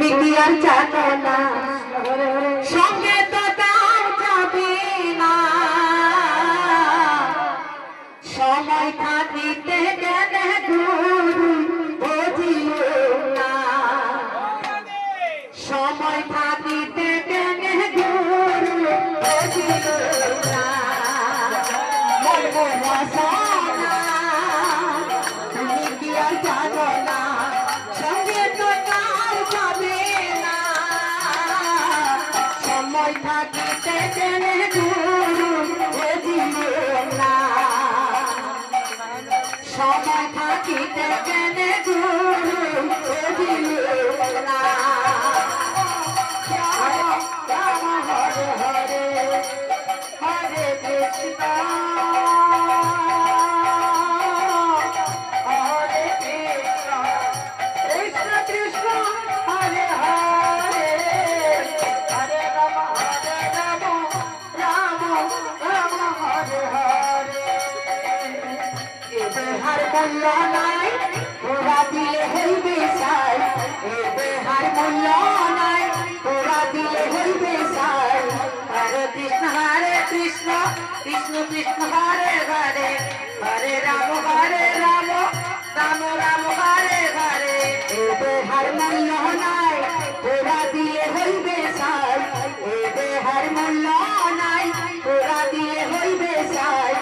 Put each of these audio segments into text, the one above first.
তুমি কি আর জানো না সঙ্গে তো তার যাবে না সময় থাকিতে গেলে গুরু বুঝিও না সময় থাকিতে গেলে গুরু বুঝিও না তুমি কি আর জানো না সঙ্গে তো তার যাবে না সময় থাকিতে গেলে গুরু বুঝিও না সময় থাকিতে গেলে গুরু বুঝিও না রাম হরে হরে হরে কৃষ্ণ মূল্য নাই তোরা দিলে হইবে সাই বেহার মূল্য নাই তোরা দিলে হইবে সাই হরে কৃষ্ণ কৃষ্ণ কৃষ্ণ হরে হরে হরে রাম রাম রাম হরে হরে বেহার মূল্য নাই তোরা দিলে হইবে সাই বেহার মূল্য নাই তোরা দিলে হইবে সাই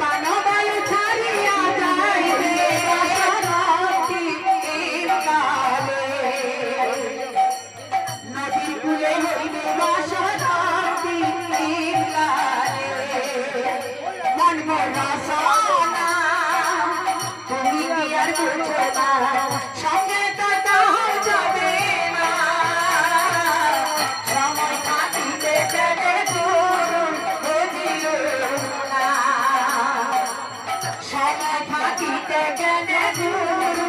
পানবায়ু ছাড়িয়া যাইবে নদীর কূলে হইবে বাসরাতি মন মনসানা তুমি কি আর বুঝো না সঙ্গে তো তার যাবে না সময় থাকিতে গেলে গুরু বুঝিও না সময় থাকিতে গেলে গুরু